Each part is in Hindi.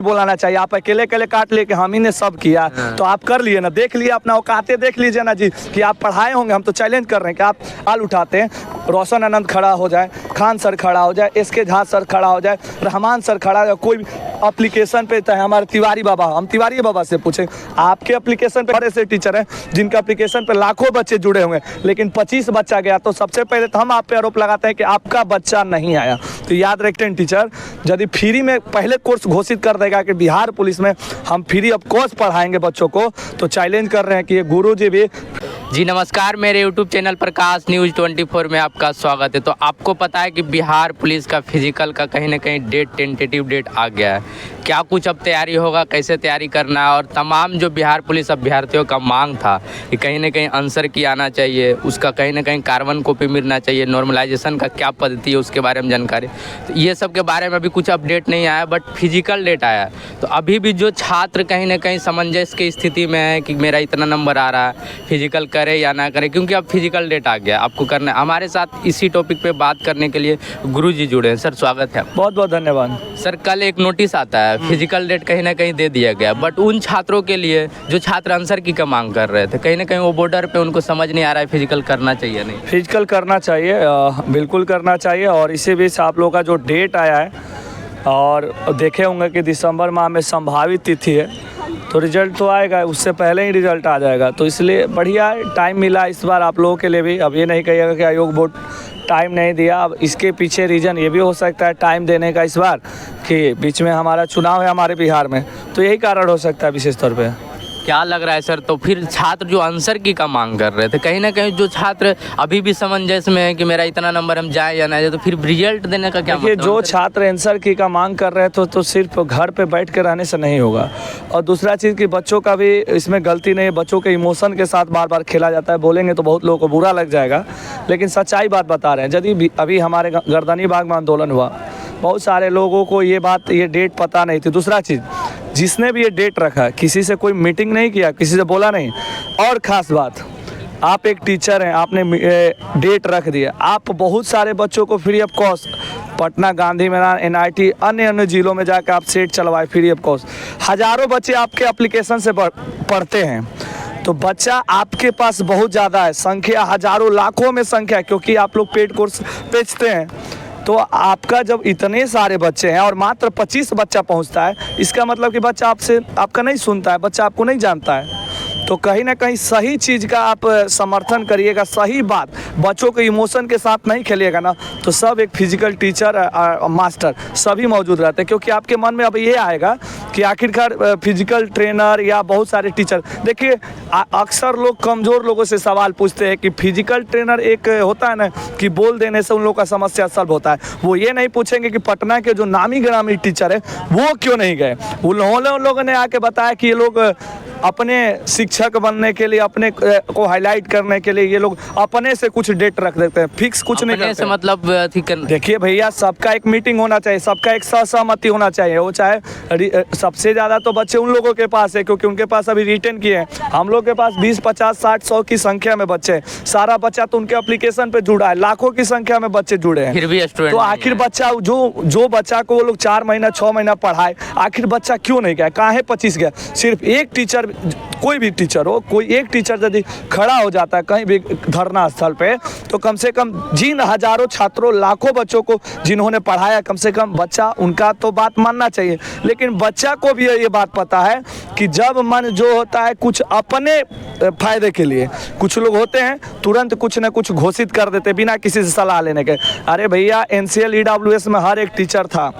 बोलाना चाहिए। आप अकेले अकेले काट लिए कि हम ही ने सब किया, तो आप कर लिए ना, देख लिए अपना औकाते देख लीजिए ना जी कि आप पढ़ाए होंगे। हम तो चैलेंज कर रहे हैं कि आप आल उठाते हैं, रोशन आनंद खड़ा हो जाए, खान सर खड़ा हो जाए, एसके झा सर खड़ा हो जाए, रहमान सर खड़ा हो जाए, कोई एप्लीकेशन पे तो है हमारे तिवारी बाबा, हम तिवारी बाबा से पूछें आपके एप्लीकेशन पे ऐसे टीचर हैं जिनके एप्लीकेशन पे लाखों बच्चे जुड़े होंगे लेकिन 25 बच्चा गया, तो सबसे पहले तो हम आप पे आरोप लगाते हैं कि आपका बच्चा नहीं आया। तो याद रखते हैं टीचर, यदि फ्री में पहले कोर्स घोषित कर देगा कि बिहार पुलिस में हम फ्री ऑफ कॉस्ट पढ़ाएंगे बच्चों को, तो चैलेंज कर रहे हैं कि ये गुरुजी भी। जी नमस्कार, मेरे YouTube चैनल प्रकाश न्यूज़ 24 में आपका स्वागत है। तो आपको पता है कि बिहार पुलिस का फिजिकल का कहीं ना कहीं डेट, टेंटेटिव डेट आ गया है। क्या कुछ अब तैयारी होगा, कैसे तैयारी करना है, और तमाम जो बिहार पुलिस अभ्यर्थियों का मांग था कि कहीं ना कहीं आंसर की आना चाहिए, उसका कहीं ना कहीं कार्बन कॉपी मिलना चाहिए, नॉर्मलाइजेशन का क्या पद्धति है उसके बारे में जानकारी, तो ये सब के बारे में अभी कुछ अपडेट नहीं आया, बट फिजिकल डेट आया। तो अभी भी जो छात्र कहीं ना कहीं समंजस की स्थिति में है कि मेरा इतना नंबर आ रहा है, फिजिकल करे या ना करे, क्योंकि अब फिजिकल डेट आ गया, आपको करना है। हमारे साथ इसी टॉपिक पे बात करने के लिए गुरुजी जुड़े हैं। सर स्वागत है। बहुत बहुत धन्यवाद सर, कल एक नोटिस आता है, फिजिकल डेट कहीं ना कहीं दे दिया गया, बट उन छात्रों के लिए जो छात्र आंसर की का मांग कर रहे थे, कहीं ना कहीं वो बॉर्डर पे उनको समझ नहीं आ रहा है फिजिकल करना चाहिए नहीं। फिजिकल करना चाहिए, बिल्कुल करना चाहिए। और इसी बीच आप लोगों का जो डेट आया है और देखे होंगे कि दिसंबर माह में संभावित तिथि है, तो रिजल्ट तो आएगा, उससे पहले ही रिजल्ट आ जाएगा। तो इसलिए बढ़िया टाइम मिला इस बार आप लोगों के लिए भी। अब ये नहीं कहिएगा कि आयोग बोर्ड टाइम नहीं दिया। अब इसके पीछे रीज़न ये भी हो सकता है टाइम देने का इस बार कि बीच में हमारा चुनाव है हमारे बिहार में, तो यही कारण हो सकता है विशेष तौर पे। क्या लग रहा है सर, तो फिर छात्र जो आंसर की का मांग कर रहे थे, कहीं ना कहीं जो छात्र अभी भी समंजस में है कि मेरा इतना नंबर हम जाए या ना जाए, तो फिर रिजल्ट देने का क्या देखिए, मतलब? जो छात्र आंसर की का मांग कर रहे थे तो सिर्फ घर पे बैठ के रहने से नहीं होगा। और दूसरा चीज़ कि बच्चों का भी इसमें गलती नहीं है, बच्चों के इमोशन के साथ बार बार खेला जाता है। बोलेंगे तो बहुत लोगों को बुरा लग जाएगा, लेकिन सच्चाई बात बता रहे हैं। यदि अभी हमारे गर्दनी बाग में आंदोलन हुआ, बहुत सारे लोगों को ये डेट पता नहीं थी। दूसरा चीज़, जिसने भी ये डेट रखा, किसी से कोई मीटिंग नहीं किया, किसी से बोला नहीं। और ख़ास बात, आप एक टीचर हैं, आपने डेट रख दिया, आप बहुत सारे बच्चों को free of cost Patna, Gandhi मैदान, NIT, अन्य जिलों में जाकर आप सेट चलवाए फ्री ऑफ कॉस्ट। हज़ारों बच्चे आपके एप्लीकेशन से पढ़ते हैं, तो बच्चा आपके पास बहुत ज़्यादा है, संख्या हज़ारों लाखों में संख्या है, क्योंकि आप लोग पेड कोर्स बेचते हैं। तो आपका जब इतने सारे बच्चे हैं और मात्र 25 बच्चा पहुंचता है, इसका मतलब कि बच्चा आपका नहीं सुनता है, बच्चा आपको नहीं जानता है। तो कहीं ना कहीं सही चीज़ का आप समर्थन करिएगा, सही बात, बच्चों के इमोशन के साथ नहीं खेलिएगा ना, तो सब एक फिजिकल टीचर मास्टर सभी मौजूद रहते हैं। क्योंकि आपके मन में अब ये आएगा कि आखिरकार फिजिकल ट्रेनर या बहुत सारे टीचर, देखिए अक्सर लोग कमज़ोर लोगों से सवाल पूछते हैं कि फिजिकल ट्रेनर एक होता है ना कि बोल देने से उन लोगों का समस्या सॉल्व होता है। वो ये नहीं पूछेंगे कि पटना के जो नामी ग्रामी टीचर है वो क्यों नहीं गए। उन लोगों ने आके बताया कि ये लोग अपने शिक्षक बनने के लिए, अपने को हाईलाइट करने के लिए ये लोग अपने से कुछ डेट रख देते हैं, फिक्स कुछ नहीं करते। मतलब देखिए भैया, सबका एक मीटिंग होना चाहिए, सबका एक सहमति होना चाहिए। वो चाहे सबसे ज़्यादा तो बच्चे उन लोगों के पास है क्योंकि उनके पास अभी रिटर्न किए हैं। हम लोग के पास 20, 50, 60, 100 की संख्या में बच्चे हैं। सारा बच्चा तो उनके एप्लीकेशन पे जुड़ा है, लाखों की संख्या में बच्चे जुड़े हैं। फिर भी तो आखिर बच्चा जो बच्चा को वो लोग 4 महीना 6 महीना पढ़ाए, आखिर बच्चा क्यों नहीं गया, काहे 25 गया। सिर्फ एक टीचर, कोई भी टीचर हो, कोई एक टीचर यदि खड़ा हो जाता है कहीं भी धरना स्थल पे, तो कम से कम जिन हजारों छात्रों, लाखों बच्चों को जिन्होंने पढ़ाया, कम से कम बच्चा उनका तो बात मानना चाहिए। लेकिन बच्चा को भी ये बात पता है कि जब मन जो होता है कुछ अपने फायदे के लिए, कुछ लोग होते हैं तुरंत कुछ न कुछ घोषित कर देते बिना किसी से सलाह लेने के। अरे भैया, NCL EWS में हर एक टीचर था,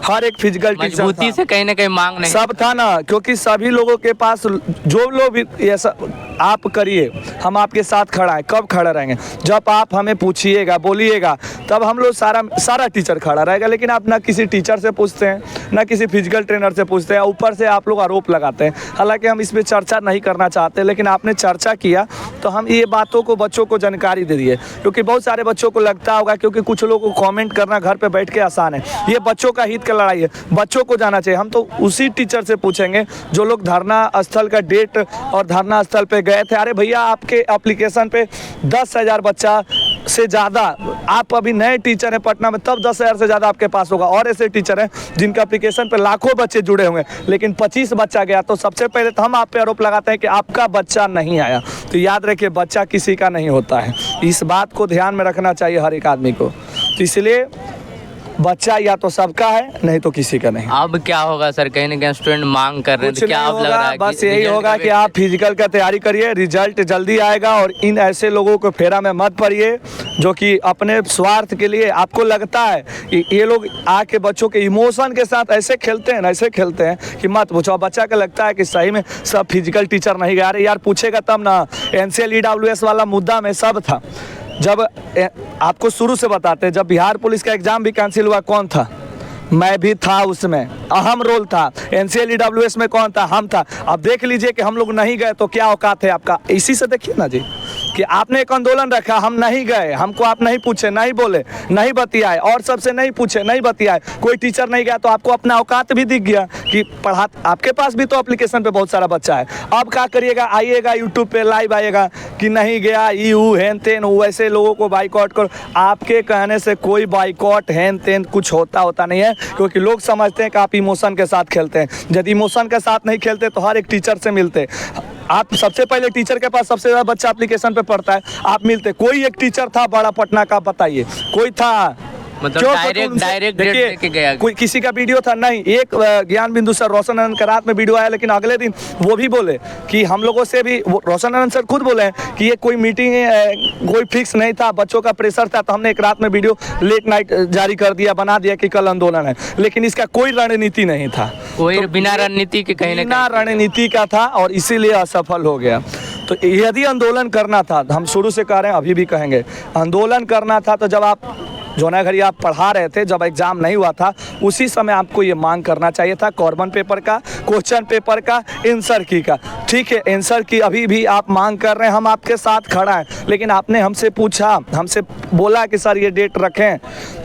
हर एक फिजिकल टीचर था, से कहीं ना कहीं मांग नहीं सब था ना, क्योंकि सभी लोगों के पास जो लोग ऐसा आप करिए, हम आपके साथ खड़ा है। कब खड़ा रहेंगे? जब आप हमें पूछिएगा, बोलिएगा, तब हम लोग सारा टीचर खड़ा रहेगा। लेकिन आप ना किसी टीचर से पूछते हैं, ना किसी फिजिकल ट्रेनर से पूछते हैं, ऊपर से आप लोग आरोप लगाते हैं। हालांकि हम इस पर चर्चा नहीं करना चाहते, लेकिन आपने चर्चा किया तो हम ये बातों को बच्चों को जानकारी दे दिए, क्योंकि बहुत सारे बच्चों को लगता होगा, क्योंकि कुछ लोगों को कमेंट करना घर पे बैठ के आसान है, ये बच्चों का हित का लड़ाई है, बच्चों को जाना चाहिए। हम तो उसी टीचर से पूछेंगे जो लोग धरना स्थल का डेट और धरना स्थल पे गए थे। अरे भैया, आपके एप्लीकेशन पे 10,000 बच्चा से ज़्यादा आप अभी नए टीचर हैं पटना में, तब 10,000 से ज़्यादा आपके पास होगा। और ऐसे टीचर हैं जिनका एप्लीकेशन पे लाखों बच्चे जुड़े होंगे, लेकिन 25 बच्चा गया। तो सबसे पहले तो हम आप पे आरोप लगाते हैं कि आपका बच्चा नहीं आया। तो याद रखिए, बच्चा किसी का नहीं होता है, इस बात को ध्यान में रखना चाहिए हर एक आदमी को। तो इसलिए बच्चा या तो सबका है, नहीं तो किसी का नहीं। अब क्या होगा सर, कहीं ना कहीं स्टूडेंट मांग कर रहे हैं, कुछ तो क्या नहीं अब लग रहा होगा, है बस कि यही रिजल्ट होगा का कि आप फिजिकल का तैयारी करिए, रिजल्ट जल्दी आएगा। और इन ऐसे लोगों को फेरा में मत पड़िए जो कि अपने स्वार्थ के लिए, आपको लगता है कि ये लोग आके बच्चों के इमोशन के साथ ऐसे खेलते हैं, ऐसे खेलते हैं कि मत पूछो। बच्चा का लगता है कि सही में सब फिजिकल टीचर नहीं गया। अरे यार पूछेगा तब ना, NCL EWS वाला मुद्दा में सब था। जब आपको शुरू से बताते हैं, जब बिहार पुलिस का एग्जाम भी कैंसिल हुआ, कौन था? मैं भी था, उसमें अहम रोल था। NCL EWS में कौन था? हम था। अब देख लीजिए कि हम लोग नहीं गए तो क्या औकात है आपका। इसी से देखिए ना जी कि आपने एक आंदोलन रखा, हम नहीं गए, हमको आप नहीं पूछे, नहीं बोले, नहीं बतियाए, और सबसे नहीं पूछे, नहीं बतियाए, कोई टीचर नहीं गया, तो आपको अपना औकात भी दिख गया कि पढ़ा। आपके पास भी तो एप्लीकेशन पे बहुत सारा बच्चा है। अब क्या करिएगा, आइएगा यूट्यूब पे लाइव आइएगा कि नहीं गया, यू हेन तेन, वैसे लोगों को बाइकआउट करो। आपके कहने से कोई बाइकआउट हेन तेन कुछ होता नहीं है, क्योंकि लोग समझते हैं कि आप इमोशन के साथ खेलते हैं। यदि इमोशन के साथ नहीं खेलते तो हर एक टीचर से मिलते। आप सबसे पहले टीचर के पास सबसे ज़्यादा बच्चा एप्लीकेशन पे पढ़ता है, आप मिलते। कोई एक टीचर था बड़ा पटना का, बताइए कोई था? मतलब डायरेक्ट डेट लेके गया? कोई किसी का वीडियो था नहीं। एक ज्ञान बिंदु सर, रोशन आनंद का रात में वीडियो आया, लेकिन अगले दिन वो भी बोले कि हम लोगों से भी, रोशन आनंद सर खुद बोले हैं कि ये कोई मीटिंग कोई फिक्स नहीं था, बच्चों का प्रेशर था, तो हमने एक रात में वीडियो लेट नाइट जारी कर दिया, बना दिया कि कल आंदोलन है। लेकिन इसका कोई रणनीति नहीं था, कोई तो बिना रणनीति के, कहीं बिना रणनीति का था, और इसीलिए असफल हो गया। तो यदि आंदोलन करना था, हम शुरू से कह रहे हैं, अभी भी कहेंगे, आंदोलन करना था तो जब आप जोना घड़ी आप पढ़ा रहे थे, जब एग्जाम नहीं हुआ था, उसी समय आपको ये मांग करना चाहिए था, कॉमन पेपर का, क्वेश्चन पेपर का, आंसर की का। ठीक है, आंसर की अभी भी आप मांग कर रहे हैं, हम आपके साथ खड़ा हैं, लेकिन आपने हमसे पूछा, हमसे बोला कि सर ये डेट रखें,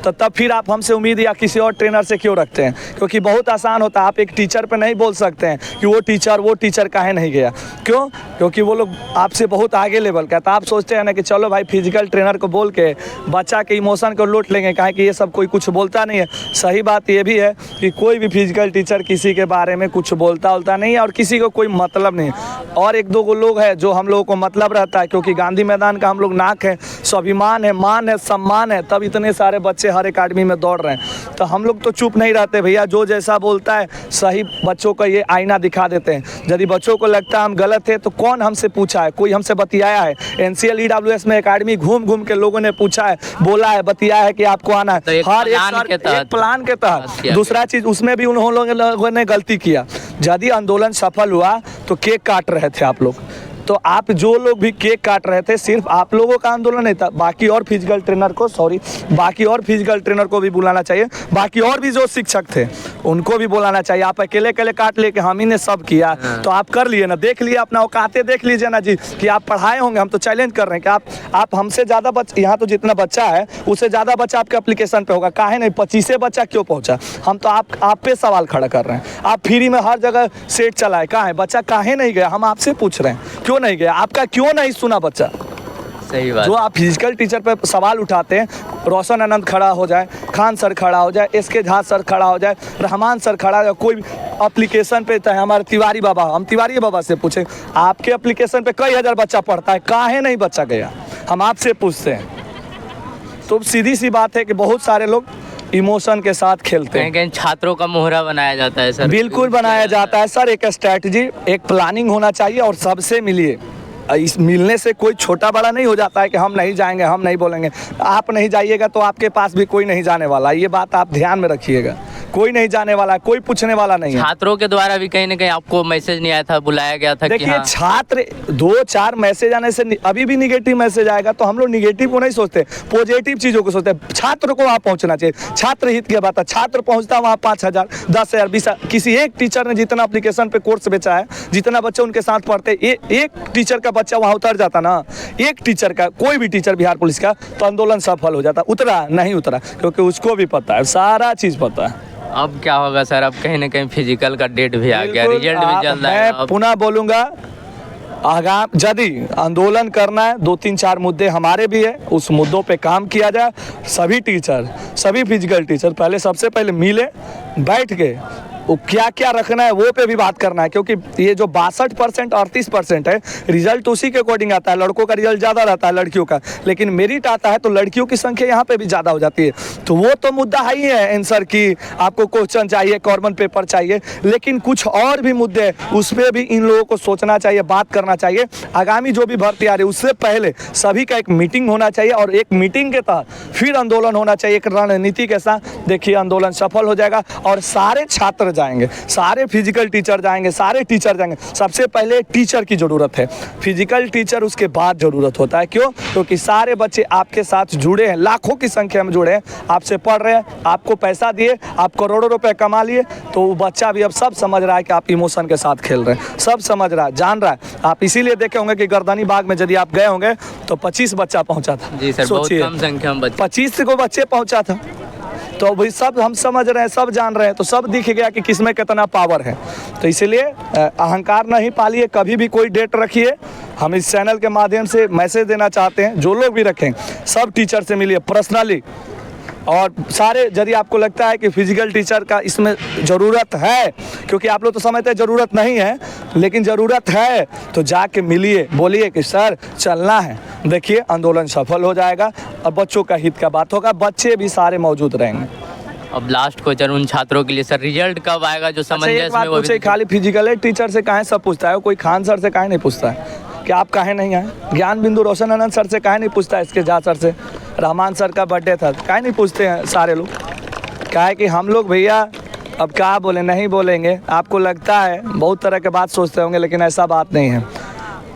तो तब फिर आप हमसे उम्मीद या किसी और ट्रेनर से क्यों रखते हैं? क्योंकि बहुत आसान होता है, आप एक टीचर पे नहीं बोल सकते हैं कि वो टीचर काहे नहीं गया। क्यों? क्योंकि वो लोग आपसे बहुत आगे लेवल का। तो आप सोचते हैं ना कि चलो भाई फिजिकल ट्रेनर को बोल के बच्चा के इमोशन को लूट लेंगे, कहा कि ये सब कोई कुछ बोलता नहीं है। सही बात ये भी है कि कोई भी फिजिकल टीचर किसी के बारे में कुछ बोलता नहीं है, और किसी को कोई मतलब नहीं है। और एक दो लोग हैं जो हम लोगों को मतलब रहता है, क्योंकि गांधी मैदान का हम लोग नाक है, स्वाभिमान है, मान है, सम्मान है, तब इतने सारे बच्चे हर अकेडमी में दौड़ रहे हैं। तो हम लोग तो चुप नहीं रहते भैया, जो जैसा बोलता है सही बच्चों को ये आईना दिखा देते हैं। यदि बच्चों को लगता है हम गलत है, तो कौन हमसे पूछा है? कोई हमसे बतियाया है? NCL EWS में अकेडमी घूम के लोगों ने पूछा है, बोला है, बतियाया है कि आपको आना है। तो एक हर एक प्लान के तहत। दूसरा चीज, उसमें भी उन लोगों ने गलती किया। यदि आंदोलन सफल हुआ तो केक काट रहे थे आप लोग, तो आप जो लोग भी केक काट रहे थे, सिर्फ आप लोगों का आंदोलन नहीं था, बाकी और फिजिकल ट्रेनर को भी बुलाना चाहिए, बाकी और भी जो शिक्षक थे उनको भी बुलाना चाहिए। आप अकेले काट लेके हम ही ने सब किया, तो आप कर लिए ना, देख लिए, अपना औकाते देख लीजिए ना जी कि आप पढ़ाए होंगे। हम तो चैलेंज कर रहे हैं कि आप हमसे ज़्यादा यहाँ तो जितना बच्चा है उससे ज़्यादा बच्चा आपके एप्लीकेशन पे होगा, काहे नहीं 25 बच्चा क्यों पहुँचा? हम तो आप पे सवाल खड़ा कर रहे हैं। आप फ्री में हर जगह सेट चलाए, कहाँ है बच्चा, काहे नहीं गया? हम आपसे पूछ रहे हैं क्यों नहीं गया, आपका क्यों नहीं सुना बच्चा? सही बात। जो आप फिजिकल टीचर पे सवाल उठाते हैं, रोशन आनंद खड़ा हो जाए, खान सर खड़ा हो जाए, SK झा सर खड़ा हो जाए, रहमान सर खड़ा हो जाए, कोई एप्लीकेशन पे चाहे हमारे तिवारी बाबा, हम तिवारी बाबा से पूछे, आपके एप्लीकेशन पे कई हजार बच्चा पढ़ता है, काहे नहीं बच्चा गया? हम आपसे पूछते हैं। तो सीधी सी बात है कि बहुत सारे लोग इमोशन के साथ खेलते हैं। कहीं छात्रों का मोहरा बनाया जाता है सर? बिल्कुल बनाया जाता है सर। एक स्ट्रैटेजी, एक प्लानिंग होना चाहिए, और सबसे मिलिए। इस मिलने से कोई छोटा बड़ा नहीं हो जाता है कि हम नहीं जाएंगे, हम नहीं बोलेंगे। आप नहीं जाइएगा तो आपके पास भी कोई नहीं जाने वाला, ये बात आप ध्यान में रखिएगा। कोई नहीं जाने वाला, कोई पूछने वाला नहीं है। छात्रों के द्वारा भी कहीं ना कहीं आपको मैसेज नहीं आया था, बुलाया गया था? देखिए हाँ। छात्र 2-4 मैसेज आने से अभी भी निगेटिव मैसेज आएगा, तो हम लोग निगेटिव को नहीं सोचते, पॉजिटिव चीज़ों को सोचते हैं। छात्र को वहाँ पहुँचना चाहिए, छात्र हित की बात है। छात्र पहुँचता वहाँ 5,000, 10,000, 20,000। किसी एक टीचर ने जितना एप्लीकेशन पे कोर्स बेचा है, जितना बच्चे उनके साथ पढ़ते, एक टीचर का बच्चा वहाँ उतर जाता ना, एक टीचर का, कोई भी टीचर बिहार पुलिस का, तो आंदोलन सफल हो जाता। उतरा नहीं उतरा, क्योंकि उसको भी पता है, सारा चीज़ पता है। अब क्या होगा सर? अब कहीं ना कहीं फिजिकल का डेट भी आ गया, रिजल्ट भी जल्द आएगा। मैं पुनः बोलूँगा, यदि आंदोलन करना है, 2-3-4 मुद्दे हमारे भी है, उस मुद्दों पे काम किया जाए। सभी टीचर, सभी फिजिकल टीचर पहले सबसे पहले मिले, बैठ के वो क्या क्या रखना है वो पे भी बात करना है, क्योंकि ये जो 62% 38% है, रिजल्ट उसी के अकॉर्डिंग आता है। लड़कों का रिजल्ट ज़्यादा रहता है लड़कियों का, लेकिन मेरिट आता है तो लड़कियों की संख्या यहाँ पे भी ज़्यादा हो जाती है। तो वो तो मुद्दा है ही है आंसर की, आपको क्वेश्चन चाहिए, कॉमन पेपर चाहिए, लेकिन कुछ और भी मुद्दे हैं, उस पर भी इन लोगों को सोचना चाहिए, बात करना चाहिए। आगामी जो भी भर्ती आ रही है उससे पहले सभी का एक मीटिंग होना चाहिए, और एक मीटिंग के तहत फिर आंदोलन होना चाहिए एक रणनीति के साथ। देखिए आंदोलन सफल हो जाएगा और सारे छात्र जाएंगे, सारे फिजिकल टीचर जाएंगे, सारे टीचर जाएंगे। सबसे पहले टीचर की ज़रूरत है, फिजिकल टीचर उसके बाद ज़रूरत होता है। क्यों? क्योंकि सारे बच्चे आपके साथ जुड़े हैं, लाखों की संख्या में जुड़े हैं, आपसे पढ़ रहे हैं, आपको पैसा दिए, आप करोड़ों रुपए कमा लिए। तो वो बच्चा भी अब सब समझ रहा है कि आप इमोशन के साथ खेल रहे हैं, सब समझ रहा है, जान रहा है। आप इसीलिए देखे होंगे कि गर्दनी बाग में यदि आप गए होंगे तो 25 बच्चा पहुँचा था। जी सर, बहुत कम संख्या में 25 को बच्चे पहुँचा था। तो भाई सब हम समझ रहे हैं, सब जान रहे हैं, तो सब दिख गया कि किसमें कितना पावर है। तो इसलिए अहंकार नहीं पालिए, कभी भी कोई डेट रखिए। हम इस चैनल के माध्यम से मैसेज देना चाहते हैं, जो लोग भी रखें सब टीचर से मिलिए पर्सनली। और सारे यदि आपको लगता है कि फिजिकल टीचर का इसमें ज़रूरत है, क्योंकि आप लोग तो समझते हैं ज़रूरत नहीं है, लेकिन ज़रूरत है, तो जाके मिलिए, बोलिए कि सर चलना है। देखिए आंदोलन सफल हो जाएगा और बच्चों का हित का बात होगा, बच्चे भी सारे मौजूद रहेंगे। अब लास्ट क्वेश्चन उन छात्रों के लिए सर, रिजल्ट कब आएगा जो समंजस में वो भी खाली फिजिकल टीचर से काहे सब पूछता है, कोई खान सर से काहे नहीं पूछता है कि आप काहे नहीं आए? ज्ञान बिंदु रोशन आनंद सर से काहे नहीं पूछता है? इसके झा सर से, रहमान सर का बर्थडे था, काहे नहीं पूछते हैं सारे लोग? क्या है कि हम लोग भैया अब क्या बोले, नहीं बोलेंगे। आपको लगता है बहुत तरह के बात सोचते होंगे, लेकिन ऐसा बात नहीं है।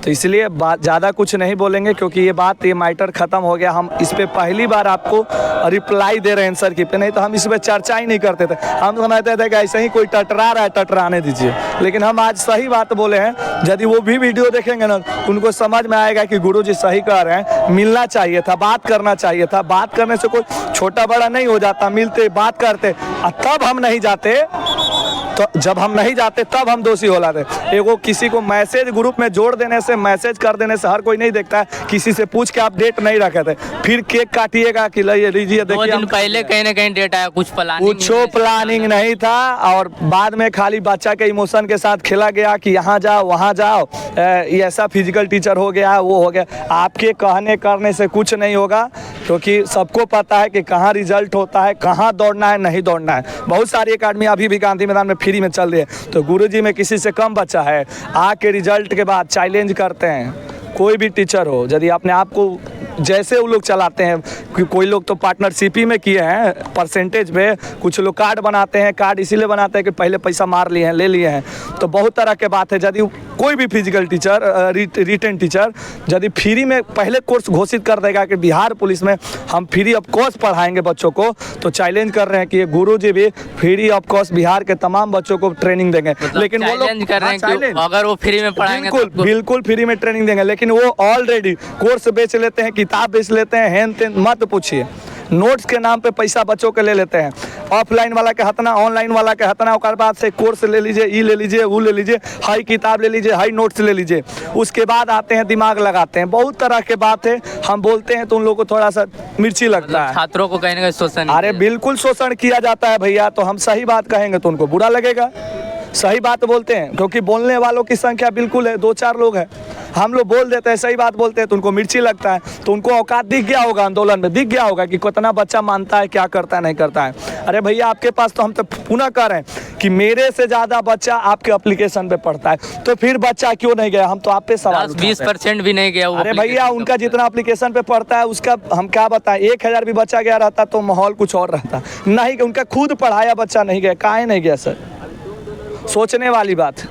तो इसलिए बात ज़्यादा कुछ नहीं बोलेंगे, क्योंकि ये मैटर ख़त्म हो गया। हम इस पर पहली बार आपको रिप्लाई दे रहे हैं आंसर की पे, नहीं तो हम इस पर चर्चा ही नहीं करते थे। हम समझते थे कि ऐसे ही कोई टटरा रहा है, टटराने दीजिए। लेकिन हम आज सही बात बोले हैं। यदि वो भी वीडियो देखेंगे ना, उनको समझ में आएगा कि गुरुजी सही कह रहे हैं, मिलना चाहिए था, बात करना चाहिए था। बात करने से कोई छोटा बड़ा नहीं हो जाता, मिलते बात करते। तब हम नहीं जाते, तो जब हम नहीं जाते तब हम दोषी हो जाते। एगो किसी को मैसेज ग्रुप में जोड़ देने से, मैसेज कर देने से हर कोई नहीं देखता है। किसी से पूछ के आप डेट नहीं रखे थे, फिर केक काटिएगा कि लीजिए देखिए। 2 दिन पहले कहीं ना कहीं डेट आया, कुछ प्लानिंग नहीं था, और बाद में खाली बच्चा के इमोशन के साथ खेला गया कि यहाँ जाओ वहाँ जाओ, ये ऐसा फिजिकल टीचर हो गया, वो हो गया। आपके कहने करने से कुछ नहीं होगा, क्योंकि सबको पता है कि कहाँ रिजल्ट होता है, कहाँ दौड़ना है, नहीं दौड़ना है। बहुत सारी अकादमी अभी भी गांधी मैदान में फ्री में चल रही है। तो गुरुजी में किसी से कम बच्चा है, आके रिजल्ट के बाद चैलेंज करते हैं। कोई भी टीचर हो, यदि अपने आप को जैसे वो लोग चलाते हैं, कोई लोग तो पार्टनरशिप ही में किए हैं परसेंटेज पे, कुछ लोग कार्ड बनाते हैं। कार्ड इसीलिए बनाते हैं कि पहले पैसा मार लिए हैं, ले लिए हैं। तो बहुत तरह के बात है। यदि कोई भी फिजिकल टीचर, रिटेन टीचर यदि फ्री में पहले कोर्स घोषित कर देगा कि बिहार पुलिस में हम फ्री ऑफ कॉस्ट पढ़ाएंगे बच्चों को, तो चैलेंज कर रहे हैं कि ये गुरुजी भी फ्री ऑफ कॉस्ट बिहार के तमाम बच्चों को ट्रेनिंग देंगे। लेकिन वो लोग कर रहे हैं कि अगर वो फ्री में पढ़ाएंगे, बिल्कुल फ्री में ट्रेनिंग देंगे, लेकिन वो ऑलरेडी कोर्स बेच लेते हैं, किताब बेच लेते हैं, हेन तेन मत पूछिए। नोट्स के नाम पे पैसा बच्चों के ले लेते हैं। ऑफलाइन वाला के हतना, ऑनलाइन वाला के हतना, और बाद से कोर्स ले लीजिए, ई ले लीजिए, वो ले लीजिए, हाई किताब ले लीजिए, हाई नोट्स ले लीजिए। उसके बाद आते हैं दिमाग लगाते हैं। बहुत तरह के बात है, हम बोलते हैं तो उन लोगों को थोड़ा सा मिर्ची लगता है। छात्रों को कहीं ना कहीं शोषण, अरे बिल्कुल शोषण किया जाता है भैया। तो हम सही बात कहेंगे तो उनको बुरा लगेगा। सही बात बोलते हैं, क्योंकि बोलने वालों की संख्या बिल्कुल है, 2-4 लोग हैं। हम लोग बोल देते हैं, सही बात बोलते हैं तो उनको मिर्ची लगता है। तो उनको औकात दिख गया होगा, आंदोलन में दिख गया होगा कि कितना बच्चा मानता है, क्या करता है, नहीं करता है। अरे भैया आपके पास तो हम तो पुनः कह रहे हैं कि मेरे से ज़्यादा बच्चा आपके एप्लीकेशन पे पढ़ता है, तो फिर बच्चा क्यों नहीं गया? हम तो आप पे सवाल 20% भी नहीं गया। अरे भैया उनका जितना एप्लीकेशन पे पढ़ता है उसका हम क्या बताएं। 1000 भी बच्चा गया रहता तो माहौल कुछ और रहता। नहीं, उनका खुद पढ़ाया बच्चा नहीं गया। काहे नहीं गया सर? सोचने वाली बात।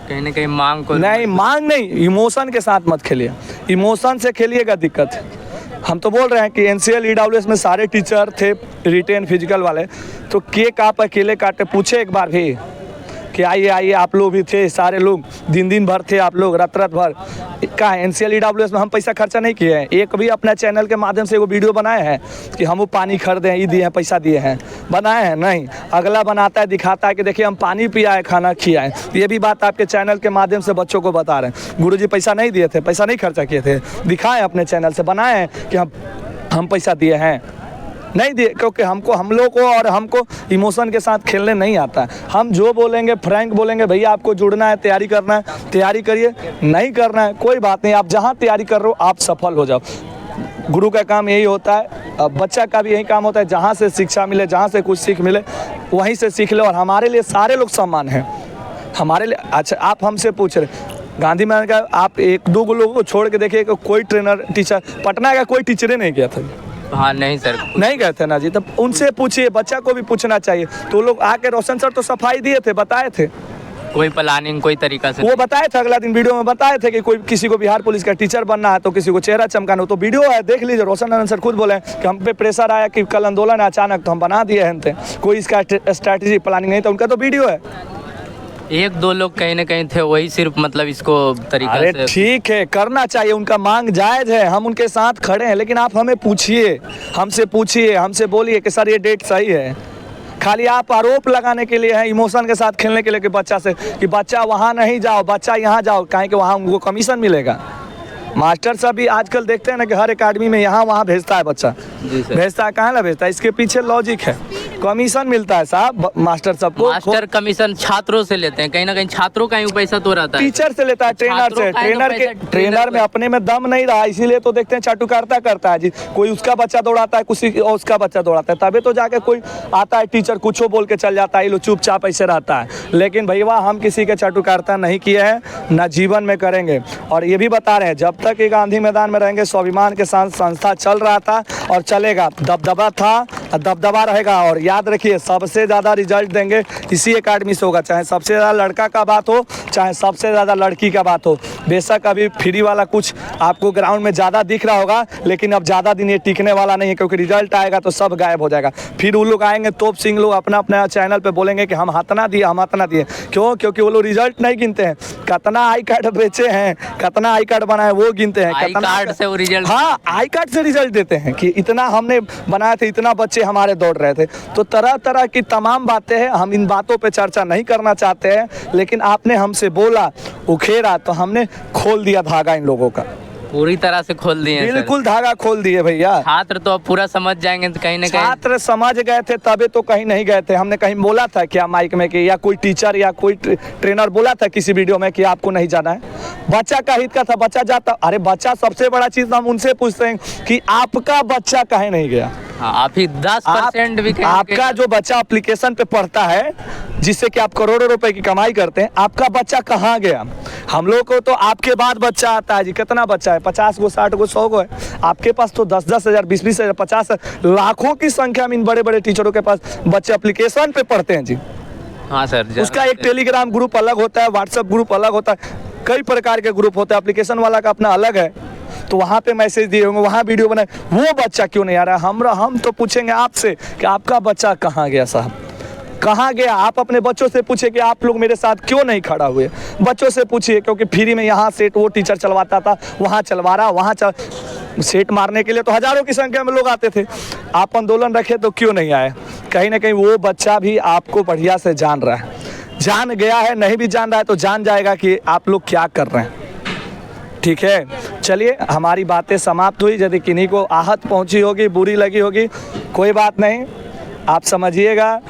कहीं ना कहीं मांग को नहीं, मांग नहीं, इमोशन के साथ मत खेलिए। इमोशन से खेलिएगा दिक्कत है। हम तो बोल रहे हैं कि NCL EWS में सारे टीचर थे रिटेन फिजिकल वाले, तो केक आप अकेले काटे? पूछे एक बार भी? कि आइए आइए, आप लोग भी थे, सारे लोग दिन दिन भर थे, आप लोग रात रात भर। कहाँ NCLEWS में हम पैसा खर्चा नहीं किए हैं, एक भी अपना चैनल के माध्यम से वो वीडियो बनाए हैं कि हम वो पानी खरीदे हैं, ये दिए हैं, पैसा दिए हैं, बनाए हैं? नहीं। अगला बनाता है, दिखाता है कि देखिए हम पानी पिया है, खाना किया है। ये भी बात आपके चैनल के माध्यम से बच्चों को बता रहे हैं। गुरुजी पैसा नहीं दिए थे, पैसा नहीं खर्चा किए थे, दिखाएं अपने चैनल से, बनाए हैं कि हम पैसा दिए हैं, नहीं दिए। क्योंकि हम लोग को और हमको इमोशन के साथ खेलने नहीं आता है। हम जो बोलेंगे फ्रैंक बोलेंगे, भैया आपको जुड़ना है, तैयारी करना है, तैयारी करिए, नहीं करना है कोई बात नहीं, आप जहाँ तैयारी कर रहे हो आप सफल हो जाओ। गुरु का काम यही होता है, बच्चा का भी यही काम होता है, जहाँ से शिक्षा मिले, जहाँ से कुछ सीख मिले वहीं से सीख लो। और हमारे लिए सारे लोग समान हैं, हमारे लिए। अच्छा, आप हमसे पूछ रहे गांधी मैदान का, आप एक दो लोगों को छोड़ के देखिए कि कोई ट्रेनर टीचर पटना का कोई टीचर ही नहीं गया था। हाँ नहीं सर, नहीं गए थे ना जी, तब उनसे पूछिए, बच्चा को भी पूछना चाहिए। तो लोग आके रोशन सर तो सफाई दिए थे, बताए थे, कोई प्लानिंग कोई तरीका से वो बताए थे, अगला दिन वीडियो में बताए थे कि कोई किसी को बिहार पुलिस का टीचर बनना है तो किसी को चेहरा चमकाना हो, तो वीडियो है, देख लीजिए। रोशन आनंद सर खुद बोले कि हम पे प्रेशर आया कि कल आंदोलन है अचानक, तो हम बना दिए हैं, कोई इसका स्ट्रैटेजी प्लानिंग नहीं था, उनका तो वीडियो है। एक दो लोग कहीं ना कहीं थे, वही सिर्फ मतलब इसको तरीका अरे से। ठीक है, करना चाहिए, उनका मांग जायज है, हम उनके साथ खड़े हैं, लेकिन आप हमें पूछिए, हमसे बोलिए कि सर ये डेट सही है। खाली आप आरोप लगाने के लिए है, इमोशन के साथ खेलने के लिए कि बच्चा से, कि बच्चा वहाँ नहीं जाओ, बच्चा यहाँ जाओ, काहे कि वहाँ उनको कमीशन मिलेगा। मास्टर साहब भी आजकल देखते हैं ना कि हर एकेडमी में यहाँ वहाँ भेजता है बच्चा, भेजता है, कहाँ ना भेजता है, इसके पीछे लॉजिक है, कमीशन मिलता है साहब मास्टर साहब को। मास्टर कमीशन छात्रों से लेते हैं, कहीं ना कहीं छात्रों का ही पैसा तो रहता है, टीचर से लेता है, ट्रेनर से। ट्रेनर में अपने में दम नहीं रहा, इसीलिए तो देखते हैं चाटुकारिता करता है जी, कोई उसका बच्चा दौड़ाता है, किसी और उसका बच्चा दौड़ाता है, तभी तो जाके कोई आता है टीचर कुछ बोल के चल जाता है, ये लो चुपचाप ऐसे रहता है। लेकिन भैया हम किसी के चाटुकारिता नहीं किए हैं, ना जीवन में करेंगे। और ये भी बता रहे हैं, जब तक ये गांधी मैदान में रहेंगे, स्वाभिमान के साथ संस्था चल रहा था और चलेगा, दबदबा था, दबदबा रहेगा। और याद रखिए, सबसे ज़्यादा रिजल्ट देंगे इसी एकेडमी से होगा, चाहे सबसे ज़्यादा लड़का का बात हो, चाहे सबसे ज़्यादा लड़की का बात हो। बेशक अभी फ्री वाला कुछ आपको ग्राउंड में ज़्यादा दिख रहा होगा, लेकिन अब ज़्यादा दिन ये टिकने वाला नहीं है, क्योंकि रिजल्ट आएगा तो सब गायब हो जाएगा। फिर वो लोग आएंगे, तोप सिंह लोग अपना अपना चैनल पे बोलेंगे कि हम हाथना दिए, हम हाथना दिए। क्यों? क्योंकि वो लोग रिजल्ट नहीं गिनते हैं, कितना आई कार्ड बेचे हैं, कितना आई कार्ड बनाए वो गिनते हैं, आई कार्ड से वो रिजल्ट। हाँ, आई कार्ड से रिजल्ट देते हैं कि इतना हमने बनाए थे, इतना बच्चे हमारे दौड़ रहे थे। तो तरह तरह की तमाम बातें हैं, हम इन बातों पे चर्चा नहीं करना चाहते हैं, लेकिन आपने हमसे बोला, उखेड़ा, तो हमने खोल दिया धागा इन लोगों का, पूरी तरह से खोल दिए हैं बिल्कुल धागा खोल दिए भैया। छात्र तो अब पूरा समझ जाएंगे, तो कहीं ना कहीं छात्र समझ गए थे, तबे तो कहीं नहीं गए थे। हमने कहीं बोला था क्या माइक में कि, या कोई टीचर या कोई ट्रेनर बोला था किसी वीडियो में कि आपको नहीं जाना है? बच्चा का हित का था, बच्चा जाता। अरे बच्चा सबसे बड़ा चीज हम उनसे पूछते हैं कि आपका बच्चा काहे नहीं गया? आप ही 10% भी आपका जो बच्चा एप्लीकेशन पे पढ़ता है, जिससे कि आप करोड़ों रुपए की कमाई करते हैं, आपका बच्चा कहाँ गया? हम लोग को तो आपके बाद बच्चा आता है जी। कितना बच्चा है? 50 गो, 60 गो, 100 गो है। आपके पास तो 10-10 हज़ार, 20-20 हज़ार, 50 लाखों की संख्या में इन बड़े बड़े टीचरों के पास बच्चे एप्लीकेशन पे पढ़ते हैं जी। हाँ सर, उसका एक टेलीग्राम ग्रुप अलग होता है, व्हाट्सएप ग्रुप अलग होता है, कई प्रकार के ग्रुप होते हैं। एप्लीकेशन वाला का अपना अलग है, तो वहाँ पे मैसेज दिए होंगे, वहाँ वीडियो बनाए, वो बच्चा क्यों नहीं आ रहा है? हम तो पूछेंगे आपसे कि आपका बच्चा कहाँ गया साहब, कहाँ गया? आप अपने बच्चों से पूछिए कि आप लोग मेरे साथ क्यों नहीं खड़ा हुए। बच्चों से पूछिए, क्योंकि फ्री में यहाँ सेट वो टीचर चलवाता था, वहाँ चलवा रहा, वहाँ सेट मारने के लिए तो हजारों की संख्या में लोग आते थे। आप आंदोलन रखे तो क्यों नहीं आए? कहीं ना कहीं वो बच्चा भी आपको बढ़िया से जान रहा है, जान गया है, नहीं भी जान रहा है तो जान जाएगा कि आप लोग क्या कर रहे हैं। ठीक है, चलिए हमारी बातें समाप्त हुई। यदि किन्हीं को आहत पहुंची होगी, बुरी लगी होगी, कोई बात नहीं, आप समझिएगा,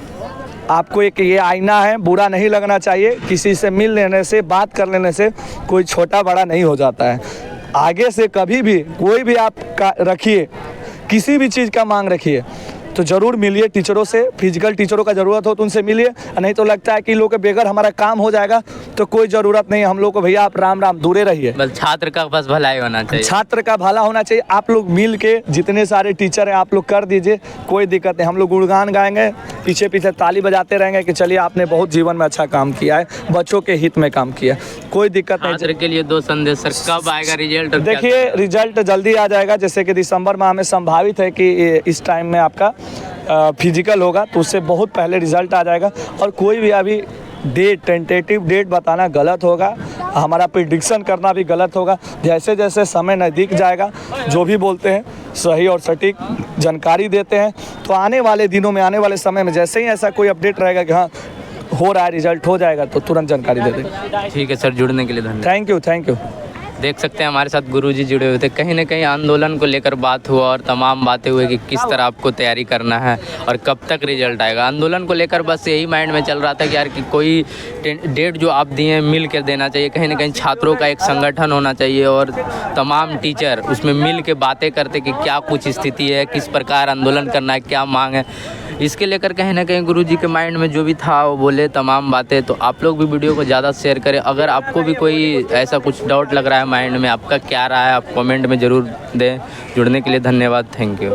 आपको एक ये आईना है, बुरा नहीं लगना चाहिए। किसी से मिल लेने से, बात कर लेने से कोई छोटा बड़ा नहीं हो जाता है। आगे से कभी भी कोई भी आप रखिए, किसी भी चीज़ का मांग रखिए तो ज़रूर मिलिए टीचरों से। फिजिकल टीचरों का ज़रूरत हो तो उनसे मिलिए, नहीं तो लगता है कि लोग के बेगर हमारा काम हो जाएगा तो कोई ज़रूरत नहीं है हम लोग को। भैया आप राम राम, दूरे रहिए। बस छात्र का बस भलाई होना चाहिए, छात्र का भला होना चाहिए। आप लोग मिल के जितने सारे टीचर हैं आप लोग कर दीजिए, कोई दिक्कत नहीं। हम लोग गुणगान गाएंगे, पीछे पीछे ताली बजाते रहेंगे कि चलिए आपने बहुत जीवन में अच्छा काम किया है, बच्चों के हित में काम किया, कोई दिक्कत नहीं। छात्र के लिए 2 संदेश सर, कब आएगा रिजल्ट? देखिए रिजल्ट जल्दी आ जाएगा, जैसे कि दिसंबर माह में संभावित है कि इस टाइम में आपका फिजिकल होगा, तो उससे बहुत पहले रिजल्ट आ जाएगा। और कोई भी अभी डेट टेंटेटिव डेट बताना गलत होगा, हमारा प्रिडिक्शन करना भी गलत होगा। जैसे जैसे समय नज़दीक जाएगा जो भी बोलते हैं सही और सटीक जानकारी देते हैं। तो आने वाले दिनों में, आने वाले समय में जैसे ही ऐसा कोई अपडेट रहेगा कि हाँ हो रहा है, रिजल्ट हो जाएगा, तो तुरंत जानकारी दे देंगे। ठीक है सर, जुड़ने के लिए धन्यवाद। Thank you. देख सकते हैं हमारे साथ गुरुजी जुड़े हुए थे। कहीं ना कहीं आंदोलन को लेकर बात हुआ और तमाम बातें हुई कि किस तरह आपको तैयारी करना है और कब तक रिजल्ट आएगा। आंदोलन को लेकर बस यही माइंड में चल रहा था कि यार कि कोई डेट जो आप दिए हैं मिल कर देना चाहिए। कहीं ना कहीं छात्रों का एक संगठन होना चाहिए और तमाम टीचर उसमें मिल के बातें करते कि क्या कुछ स्थिति है, किस प्रकार आंदोलन करना है, क्या मांग है। इसके लेकर कहीं ना कहीं गुरुजी के माइंड में जो भी था वो बोले तमाम बातें। तो आप लोग भी वीडियो को ज़्यादा शेयर करें। अगर आपको भी कोई ऐसा कुछ डाउट लग रहा है माइंड में, आपका क्या रहा है, आप कमेंट में ज़रूर दें। जुड़ने के लिए धन्यवाद। Thank you.